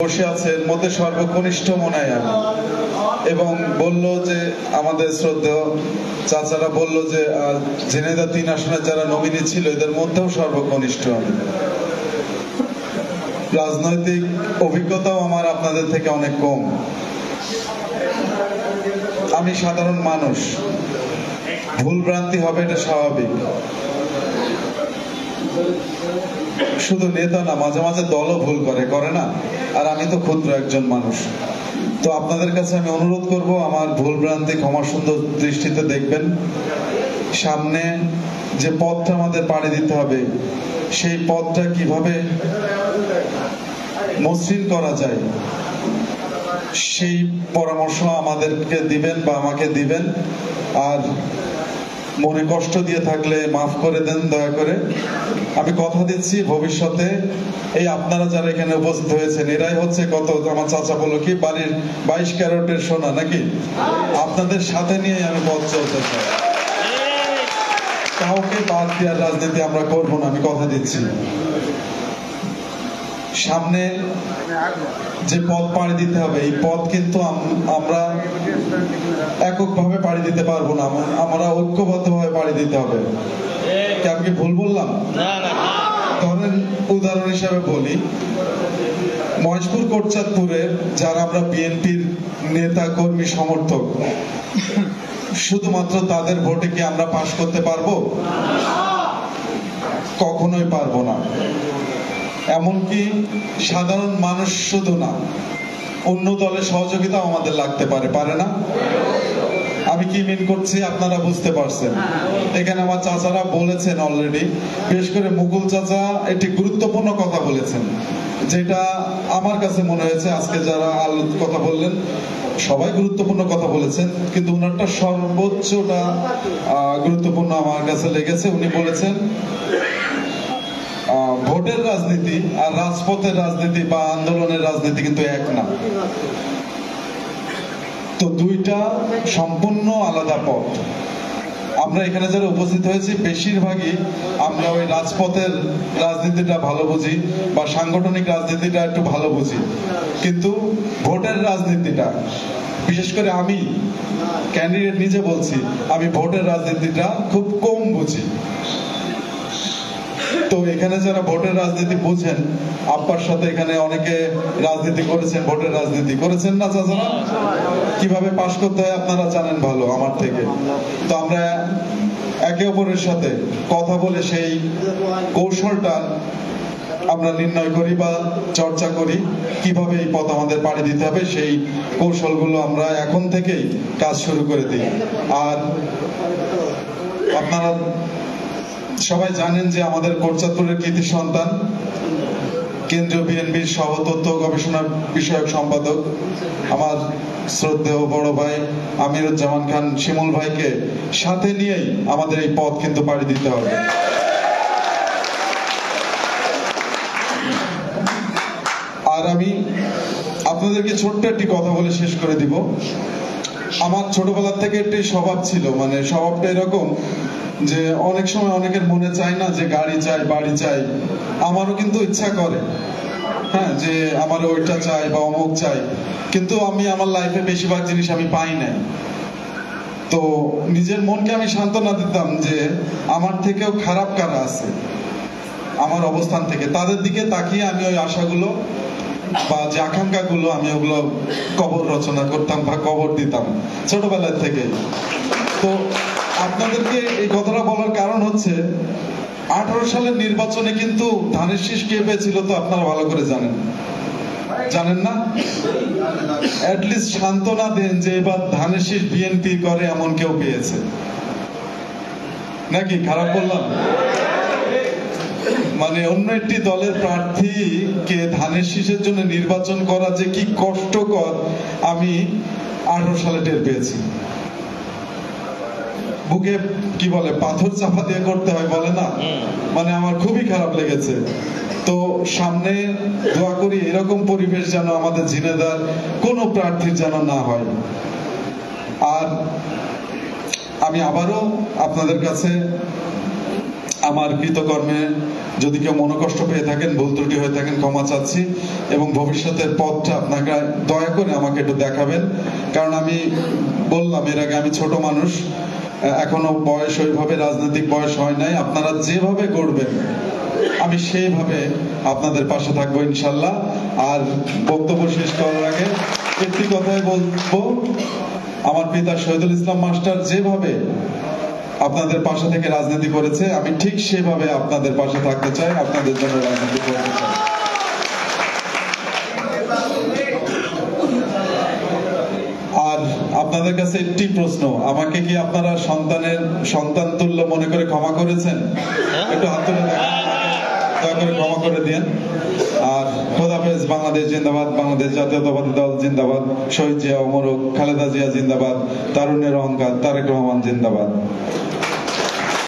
বসে আছে এর মধ্যে সর্বকনিষ্ঠ মনে হয় আমি, এবং বলল যে আমাদের শ্রদ্ধেয় চাচারা বলল যে ঝিনাইদহ 3 আসনের যারা নমিনি ছিল এদের মধ্যেও সর্বকনিষ্ঠ আমি। রাজনৈতিক অভিজ্ঞতাও আমার আপনাদের থেকে অনেক কম। আমি সাধারণ মানুষ, ভুল ভ্রান্তি হবে এটা স্বাভাবিক। শুধু নেতা না, মাঝে মাঝে দলও ভুল করে না, আর আমি তো ক্ষুদ্র একজন মানুষ। তো আপনাদের কাছে আমি অনুরোধ করব আমার ভুল ভ্রান্তি ক্ষমা সুন্দর দৃষ্টিতে দেখবেন। সামনে যে পথটা আমাদের পাড়ি দিতে হবে সেই পথটা কিভাবে মসৃণ করা যায় সেই পরামর্শ আমাদেরকে দিবেন বা আমাকে দিবেন। আর মনে কষ্ট দিয়ে থাকলে মাফ করে দেন দয়া করে। আমি কথা দিচ্ছি ভবিষ্যতে এই আপনারা যারা এখানে উপস্থিত হয়েছেন এরাই হচ্ছে কত, আমার চাচা বলল কি বাড়ির 22 ক্যারেটের সোনা নাকি, আপনাদের সাথে নিয়ে আমি পথ চলতে চাই। কাউকে বাদ দেওয়ার রাজনীতি আমরা করবো না, আমি কথা দিচ্ছি। সামনে যে পথ পাড়ি দিতে হবে এই পথ কিন্তু আমরা এককভাবে পাড়ি দিতে পারবো না, আমরা ঐক্যবদ্ধভাবে পাড়ি দিতে হবে। আমি কি ভুল বললাম? ধরেন উদাহরণ হিসাবে বলি, মহেশপুর কোটচাঁদপুরের যারা আমরা বিএনপির নেতা কর্মী সমর্থক, শুধুমাত্র তাদের ভোটে কি আমরা পাশ করতে পারবো? কখনোই পারবো না। এমনকি সাধারণ মানুষ শুধু না, অন্য দলের সহযোগিতাও আমাদের লাগতে পারে না? আমি কি মিন করছি আপনারা বুঝতে পারছেন। এখানে আমার চাচারা বলেছেন অলরেডি, বিশেষ করে মুকুল চাচা একটি গুরুত্বপূর্ণ কথা বলেছেন, যেটা আমার কাছে মনে হয়েছে আজকে যারা কথা বললেন সবাই গুরুত্বপূর্ণ কথা বলেছেন, কিন্তু ওনারটা সর্বোচ্চটা গুরুত্বপূর্ণ আমার কাছে লেগেছে। উনি বলেছেন ভোটের রাজনীতি আর রাজপথের রাজনীতি বা আন্দোলনের রাজনীতি কিন্তু এক না, তো দুইটা সম্পূর্ণ আলাদা পথ। আমরা এখানে যারা উপস্থিত হয়েছি বেশিরভাগই আমরা ওই রাজপথের রাজনীতিটা ভালো বুঝি বা সাংগঠনিক রাজনীতিটা একটু ভালো বুঝি, কিন্তু ভোটের রাজনীতিটা, বিশেষ করে আমি ক্যান্ডিডেট নিজে বলছি, আমি ভোটের রাজনীতিটা খুব কম বুঝি। তো এখানে যারা ভোটের রাজনীতি বুঝেন, আব্বার সাথে এখানে অনেকে রাজনীতি করেছেন, ভোটের রাজনীতি করেছেন না চাচারা? কিভাবে পাশ করতে হয় আপনারা জানেন ভালো আমার থেকে। তো আমরা একে অপরের সাথে কথা বলে সেই কৌশলটা আমরা নির্ণয় করি বা চর্চা করি, কিভাবে এই পথ আমাদের পাড়ি দিতে হবে সেই কৌশলগুলো আমরা এখন থেকেই কাজ শুরু করে দিই। আর আপনারা সবাই জানেন যে আমাদের কোটচাঁদপুরের কৃতি সন্তান কেন্দ্রীয় বিএনপির সহ তথ্য গবেষণা বিষয়ক সম্পাদক আমার শ্রদ্ধেয় বড় ভাই আমিরুজ্জামান খান শিমুল ভাইকে সাথে নিয়েই আমাদের এই পথ কিন্তু পাড়ি দিতে হবে। আর আমি আপনাদেরকে ছোট্ট একটি কথা বলে শেষ করে দিব। আমার ছোটবেলা থেকে একটি স্বভাব ছিল, মানে স্বভাবটা এরকম যে অনেক সময় অনেকের মনে চায় না যে গাড়ি চাই, বাড়ি চাই। আমারও কিন্তু ইচ্ছা করে, হ্যাঁ, যে আমার ওইটা চাই বা অমুক চাই, কিন্তু আমি আমার লাইফে বেশিরভাগ জিনিস আমি পাই নাই। তো নিজের মনকে আমি সান্ত্বনা দিতাম যে আমার থেকেও খারাপ কারা আছে আমার অবস্থান থেকে, তাদের দিকে তাকিয়ে আমি ওই আশাগুলো বা যে আকাঙ্ক্ষাগুলো আমি ওগুলো কবর রচনা করতাম বা কবর দিতাম ছোটবেলার থেকে। তো আপনাদেরকে এই কথাটা বলার কারণ হচ্ছে 18 সালের নির্বাচনে কিন্তু ধানের শীষ কে পেয়েছিল তো আপনারা ভালো করে জানেন না? অ্যাটলিস্ট সান্ত্বনা দেন যে এবার ধানের শীষ বিএনপি করে এমন কেউ পেয়েছে নাকি? খারাপ বললাম? মানে অন্য একটি দলের প্রার্থীকে ধানের শীষের জন্য নির্বাচন করা যে কি কষ্টকর আমি 18 সালে টের পেয়েছি। বুকে কি বলে পাথর চাপা দিয়ে করতে হয় বলে না, মানে আমার খুবই খারাপ লেগেছে। তো সামনে দোয়া করি এরকম পরিবেশ যেন আমাদের ঝিনাইদহের কোন প্রার্থীর যেন না হয়। আর আমি আবারও আপনাদের কাছে আমার কৃতকর্মে যদি কেউ মনোকষ্ট পেয়ে থাকেন, ভুল ত্রুটি হয়ে থাকেন, ক্ষমা চাচ্ছি। এবং ভবিষ্যতের পথটা আপনাকে দয়া করে আমাকে একটু দেখাবেন, কারণ আমি বললাম এর আগে আমি ছোট মানুষ, এখনো বয়স ওইভাবে রাজনৈতিক বয়স হয় নাই। আপনারা যেভাবে গড়বেন আমি সেইভাবে আপনাদের পাশে থাকবো ইনশাল্লাহ। আর বক্তব্য শেষ করার আগে একটি কথাই বলবো, আমার পিতা শহীদুল ইসলাম মাস্টার যেভাবে আপনাদের পাশে থেকে রাজনীতি করেছে, আমি ঠিক সেভাবে আপনাদের পাশে থাকতে চাই, আপনাদের জন্য রাজনীতি করতে চাই। আর আপনাদের কাছে একটি প্রশ্ন, আমাকে কি আপনারা সন্তান তুল্য মনে করে ক্ষমা করেছেন? একটু হাত তুলে দেখেন, দয়া করে ক্ষমা করে দিন। আর খোদাফেজ। বাংলাদেশ জিন্দাবাদ, বাংলাদেশ জাতীয়তাবাদী দল জিন্দাবাদ, শহীদ জিয়া অমর হোক, খালেদা জিয়া জিন্দাবাদ, তারুণ্যের অহংকার তারেক রহমান জিন্দাবাদ।